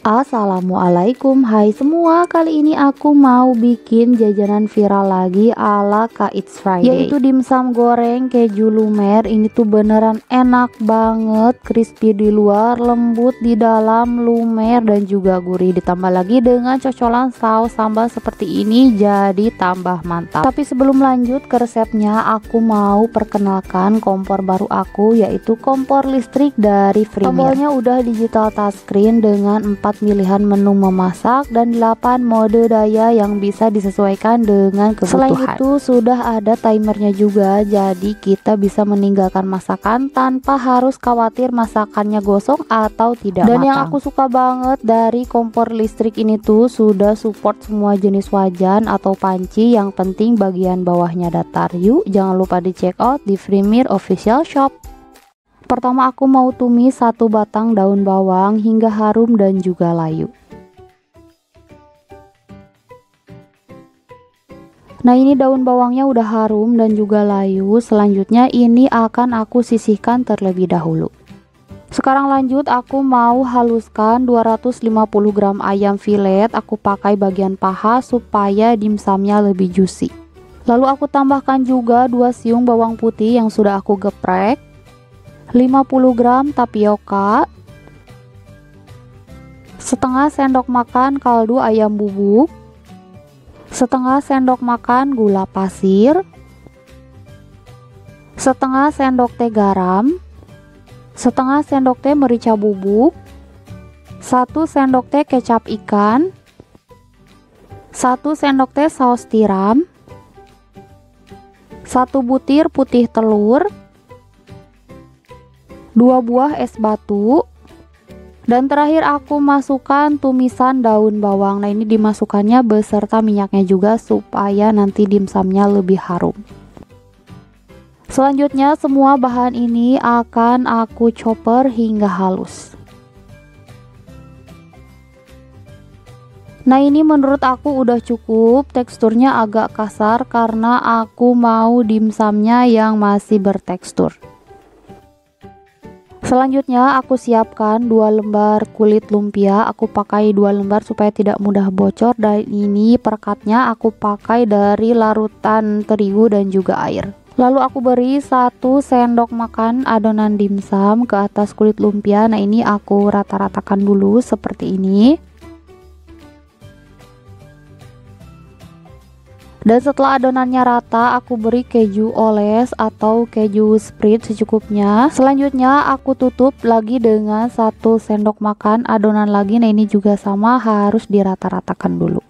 Assalamualaikum, hai semua. Kali ini aku mau bikin jajanan viral lagi ala Kak It's Friday, yaitu dimsum goreng keju lumer. Ini tuh beneran enak banget, crispy di luar, lembut di dalam, lumer dan juga gurih. Ditambah lagi dengan cocolan saus sambal seperti ini, jadi tambah mantap. Tapi sebelum lanjut ke resepnya, aku mau perkenalkan kompor baru aku, yaitu kompor listrik dari Freemier. Tombolnya udah digital touchscreen dengan 4 pilihan menu memasak dan 8 mode daya yang bisa disesuaikan dengan kebutuhan. Selain itu sudah ada timernya juga, jadi kita bisa meninggalkan masakan tanpa harus khawatir masakannya gosong atau tidak matang. Dan yang aku suka banget dari kompor listrik ini tuh sudah support semua jenis wajan atau panci, yang penting bagian bawahnya datar. Yuk jangan lupa di check out di Freemier official shop. Pertama aku mau tumis 1 batang daun bawang hingga harum dan juga layu. Nah, ini daun bawangnya udah harum dan juga layu. Selanjutnya ini akan aku sisihkan terlebih dahulu. Sekarang lanjut, aku mau haluskan 250 gram ayam filet. Aku pakai bagian paha supaya dimsumnya lebih juicy. Lalu aku tambahkan juga 2 siung bawang putih yang sudah aku geprek, 50 gram tapioka, setengah sendok makan kaldu ayam bubuk, setengah sendok makan gula pasir, setengah sendok teh garam, setengah sendok teh merica bubuk, 1 sendok teh kecap ikan, 1 sendok teh saus tiram, 1 butir putih telur, 2 buah es batu, dan terakhir aku masukkan tumisan daun bawang. Nah, ini dimasukkannya beserta minyaknya juga supaya nanti dimsumnya lebih harum. Selanjutnya semua bahan ini akan aku chopper hingga halus. Nah, ini menurut aku udah cukup, teksturnya agak kasar karena aku mau dimsumnya yang masih bertekstur. Selanjutnya aku siapkan 2 lembar kulit lumpia. Aku pakai 2 lembar supaya tidak mudah bocor, dan ini perekatnya aku pakai dari larutan terigu dan juga air. Lalu aku beri 1 sendok makan adonan dimsum ke atas kulit lumpia. Nah, ini aku rata-ratakan dulu seperti ini. Dan setelah adonannya rata, aku beri keju oles atau keju spread secukupnya. Selanjutnya aku tutup lagi dengan 1 sendok makan adonan lagi. Nah, ini juga sama, harus dirata-ratakan dulu.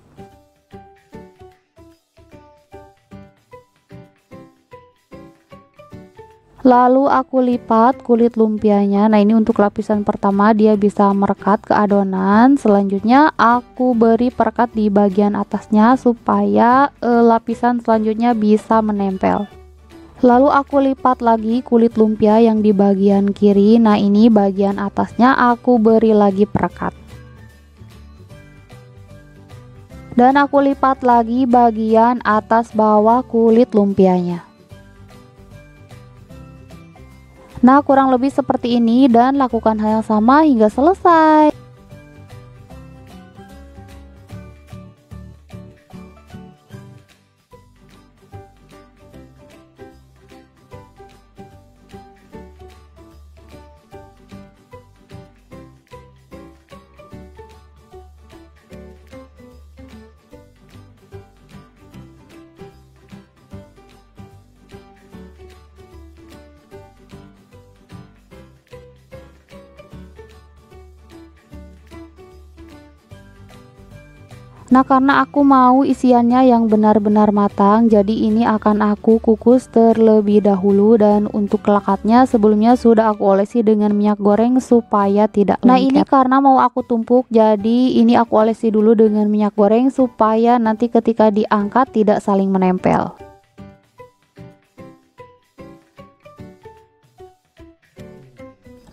Lalu aku lipat kulit lumpianya. Nah, ini untuk lapisan pertama dia bisa merekat ke adonan. Selanjutnya aku beri perekat di bagian atasnya supaya lapisan selanjutnya bisa menempel. Lalu aku lipat lagi kulit lumpia yang di bagian kiri. Nah, ini bagian atasnya aku beri lagi perekat. Dan aku lipat lagi bagian atas bawah kulit lumpianya. Nah, kurang lebih seperti ini, dan lakukan hal yang sama hingga selesai. Nah, karena aku mau isiannya yang benar-benar matang, jadi ini akan aku kukus terlebih dahulu. Dan untuk lekatnya sebelumnya sudah aku olesi dengan minyak goreng supaya tidak lengket. Nah, ini karena mau aku tumpuk, jadi ini aku olesi dulu dengan minyak goreng supaya nanti ketika diangkat tidak saling menempel.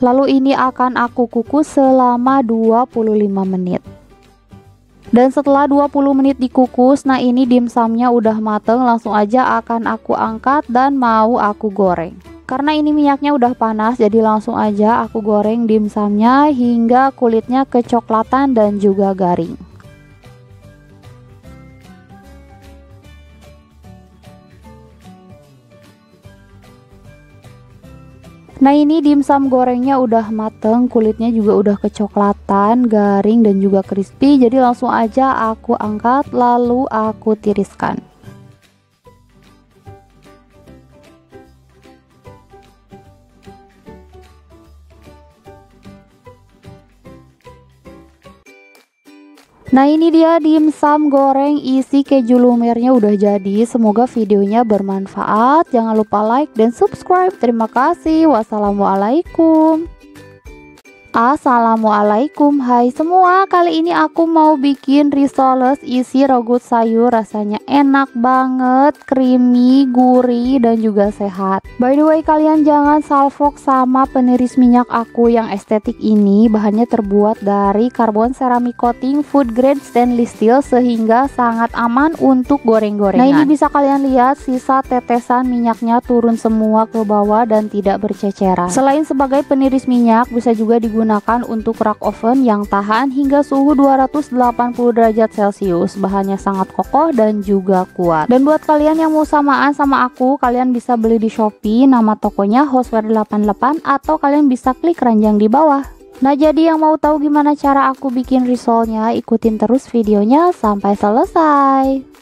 Lalu ini akan aku kukus selama 25 menit. Dan setelah 20 menit dikukus, nah ini dimsumnya udah mateng, langsung aja akan aku angkat dan mau aku goreng. Karena ini minyaknya udah panas, jadi langsung aja aku goreng dimsumnya hingga kulitnya kecoklatan dan juga garing. Nah, ini dimsum gorengnya udah mateng, kulitnya juga udah kecoklatan, garing dan juga crispy. Jadi langsung aja aku angkat lalu aku tiriskan. Nah, ini dia dimsum goreng isi keju lumernya udah jadi. Semoga videonya bermanfaat. Jangan lupa like dan subscribe. Terima kasih. Wassalamualaikum. Assalamualaikum, hai semua. Kali ini aku mau bikin risoles isi rogut sayur. Rasanya enak banget, creamy, gurih, dan juga sehat. By the way, kalian jangan salfok sama peniris minyak aku yang estetik ini. Bahannya terbuat dari karbon ceramic coating food grade stainless steel sehingga sangat aman untuk goreng-gorengan. Nah, ini bisa kalian lihat sisa tetesan minyaknya turun semua ke bawah dan tidak berceceran. Selain sebagai peniris minyak, bisa juga digunakan untuk rak oven yang tahan hingga suhu 280 derajat Celcius. Bahannya sangat kokoh dan juga kuat. Dan buat kalian yang mau samaan sama aku, kalian bisa beli di Shopee, nama tokonya Housewear88, atau kalian bisa klik keranjang di bawah. Nah, jadi yang mau tahu gimana cara aku bikin risolnya, ikutin terus videonya sampai selesai.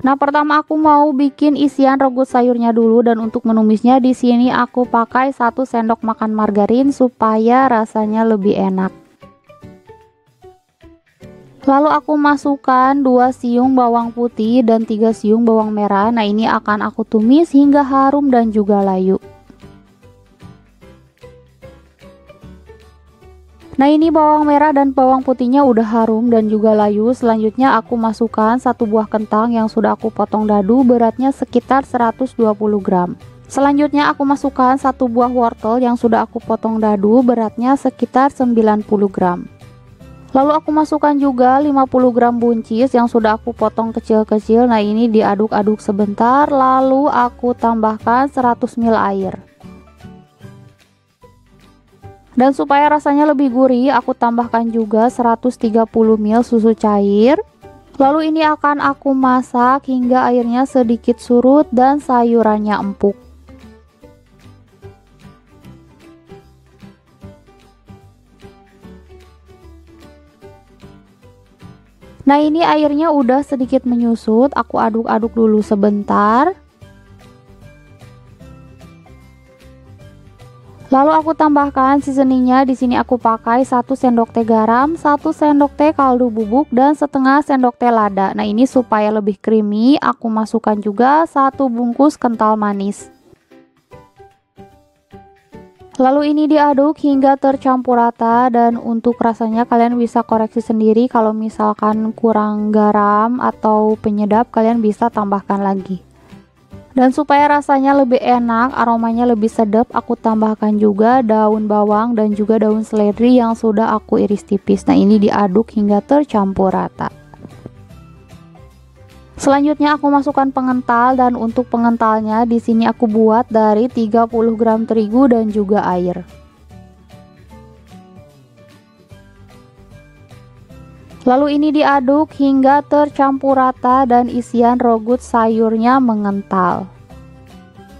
Nah, pertama aku mau bikin isian rogut sayurnya dulu, dan untuk menumisnya di sini aku pakai 1 sendok makan margarin supaya rasanya lebih enak. Lalu aku masukkan 2 siung bawang putih dan 3 siung bawang merah. Nah, ini akan aku tumis hingga harum dan juga layu. Nah, ini bawang merah dan bawang putihnya udah harum dan juga layu. Selanjutnya aku masukkan 1 buah kentang yang sudah aku potong dadu, beratnya sekitar 120 gram. Selanjutnya aku masukkan 1 buah wortel yang sudah aku potong dadu, beratnya sekitar 90 gram. Lalu aku masukkan juga 50 gram buncis yang sudah aku potong kecil-kecil. Nah, ini diaduk-aduk sebentar, lalu aku tambahkan 100 ml air. Dan supaya rasanya lebih gurih, aku tambahkan juga 130 ml susu cair. Lalu ini akan aku masak hingga airnya sedikit surut dan sayurannya empuk. Nah, ini airnya udah sedikit menyusut, aku aduk-aduk dulu sebentar. Lalu aku tambahkan seasoningnya. Di sini aku pakai 1 sendok teh garam, 1 sendok teh kaldu bubuk, dan setengah sendok teh lada. Nah, ini supaya lebih creamy, aku masukkan juga 1 bungkus kental manis. Lalu ini diaduk hingga tercampur rata, dan untuk rasanya kalian bisa koreksi sendiri. Kalau misalkan kurang garam atau penyedap, kalian bisa tambahkan lagi. Dan supaya rasanya lebih enak, aromanya lebih sedap, aku tambahkan juga daun bawang dan juga daun seledri yang sudah aku iris tipis. Nah, ini diaduk hingga tercampur rata. Selanjutnya aku masukkan pengental, dan untuk pengentalnya di sini aku buat dari 30 gram terigu dan juga air. Lalu ini diaduk hingga tercampur rata dan isian rogut sayurnya mengental.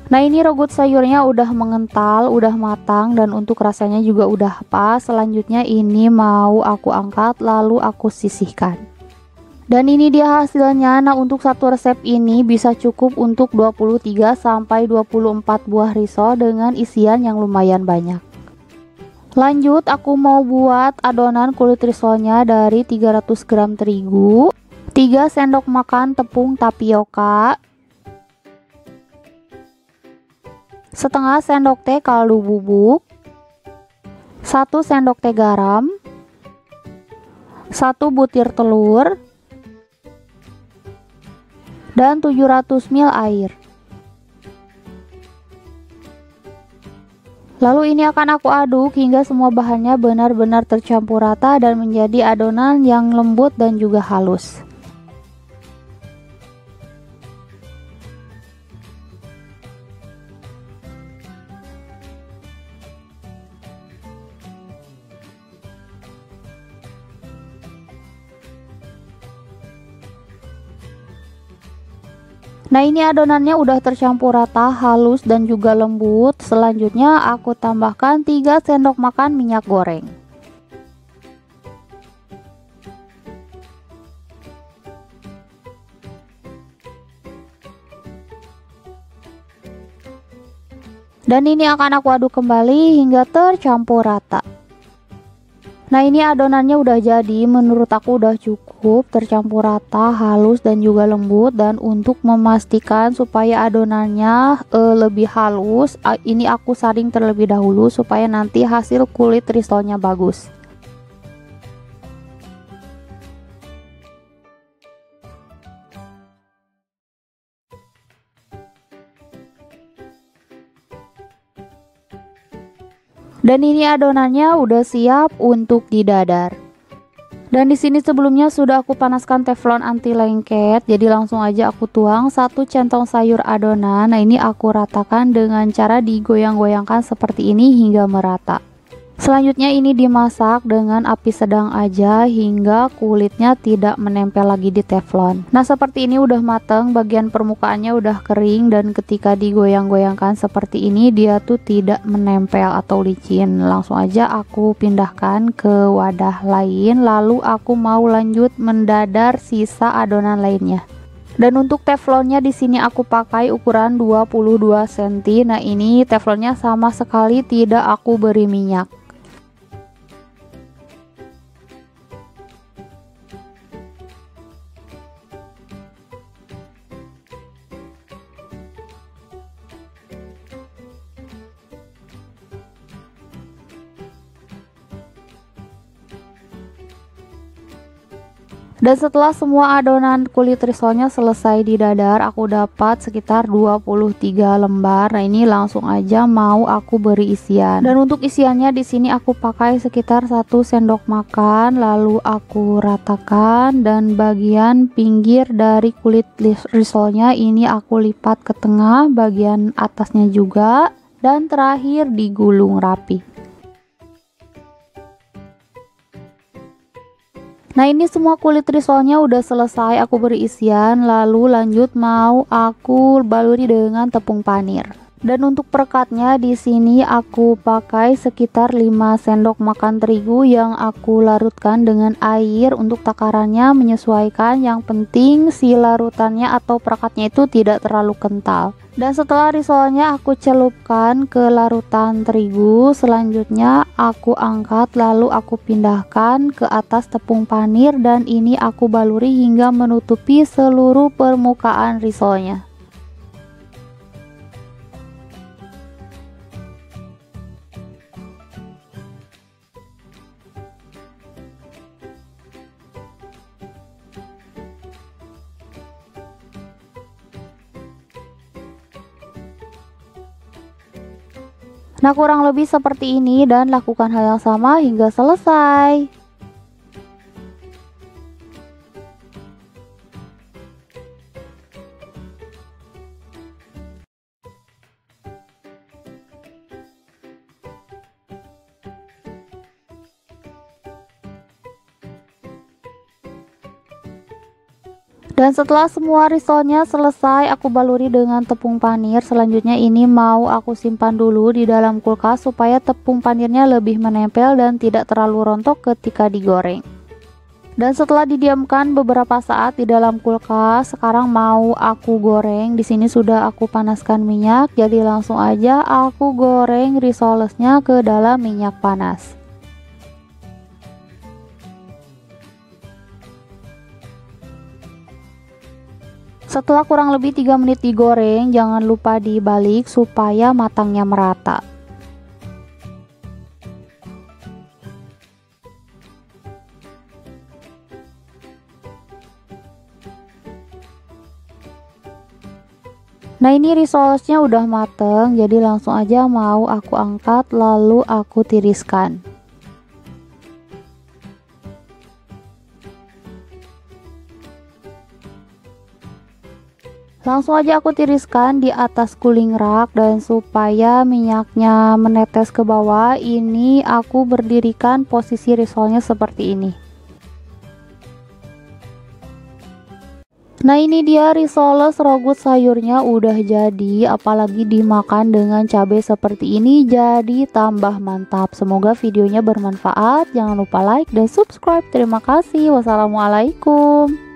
Nah, ini rogut sayurnya udah mengental, udah matang, dan untuk rasanya juga udah pas. Selanjutnya ini mau aku angkat lalu aku sisihkan. Dan ini dia hasilnya. Nah, untuk satu resep ini bisa cukup untuk 23-24 buah risol dengan isian yang lumayan banyak. Lanjut, aku mau buat adonan kulit risolnya dari 300 gram terigu, 3 sendok makan tepung tapioka, setengah sendok teh kaldu bubuk, 1 sendok teh garam, 1 butir telur, dan 700 ml air. Lalu ini akan aku aduk hingga semua bahannya benar-benar tercampur rata dan menjadi adonan yang lembut dan juga halus. Nah, ini adonannya udah tercampur rata, halus dan juga lembut. Selanjutnya aku tambahkan 3 sendok makan minyak goreng. Dan ini akan aku aduk kembali hingga tercampur rata. Nah, ini adonannya udah jadi, menurut aku udah cukup tercampur rata, halus dan juga lembut. Dan untuk memastikan supaya adonannya lebih halus, ini aku saring terlebih dahulu supaya nanti hasil kulit rissolnya bagus. Dan ini adonannya udah siap untuk didadar. Dan di sini sebelumnya sudah aku panaskan teflon anti lengket, jadi langsung aja aku tuang 1 centong sayur adonan. Nah, ini aku ratakan dengan cara digoyang-goyangkan seperti ini hingga merata. Selanjutnya ini dimasak dengan api sedang aja hingga kulitnya tidak menempel lagi di teflon. Nah, seperti ini udah mateng, bagian permukaannya udah kering, dan ketika digoyang-goyangkan seperti ini dia tuh tidak menempel atau licin. Langsung aja aku pindahkan ke wadah lain, lalu aku mau lanjut mendadar sisa adonan lainnya. Dan untuk teflonnya di sini aku pakai ukuran 22 cm. Nah, ini teflonnya sama sekali tidak aku beri minyak. Dan setelah semua adonan kulit rissolnya selesai didadar, aku dapat sekitar 23 lembar. Nah, ini langsung aja mau aku beri isian. Dan untuk isiannya di sini aku pakai sekitar 1 sendok makan, lalu aku ratakan, dan bagian pinggir dari kulit rissolnya ini aku lipat ke tengah, bagian atasnya juga, dan terakhir digulung rapi. Nah, ini semua kulit rissolnya udah selesai aku beri isian, lalu lanjut mau aku baluri dengan tepung panir. Dan untuk perekatnya di sini aku pakai sekitar 5 sendok makan terigu yang aku larutkan dengan air. Untuk takarannya menyesuaikan, yang penting si larutannya atau perekatnya itu tidak terlalu kental. Dan setelah rissolnya aku celupkan ke larutan terigu, selanjutnya aku angkat lalu aku pindahkan ke atas tepung panir, dan ini aku baluri hingga menutupi seluruh permukaan rissolnya. Nah, kurang lebih seperti ini, dan lakukan hal yang sama hingga selesai. Dan setelah semua rissolnya selesai, aku baluri dengan tepung panir. Selanjutnya ini mau aku simpan dulu di dalam kulkas supaya tepung panirnya lebih menempel dan tidak terlalu rontok ketika digoreng. Dan setelah didiamkan beberapa saat di dalam kulkas, sekarang mau aku goreng. Di sini sudah aku panaskan minyak, jadi langsung aja aku goreng rissolesnya ke dalam minyak panas. Setelah kurang lebih 3 menit digoreng, jangan lupa dibalik supaya matangnya merata. Nah, ini rissolesnya udah mateng, jadi langsung aja mau aku angkat lalu aku tiriskan. Langsung aja aku tiriskan di atas cooling rack, dan supaya minyaknya menetes ke bawah, ini aku berdirikan posisi rissolnya seperti ini. Nah ini dia risoles rogut sayurnya udah jadi, apalagi dimakan dengan cabai seperti ini jadi tambah mantap. Semoga videonya bermanfaat, jangan lupa like dan subscribe. Terima kasih, wassalamualaikum.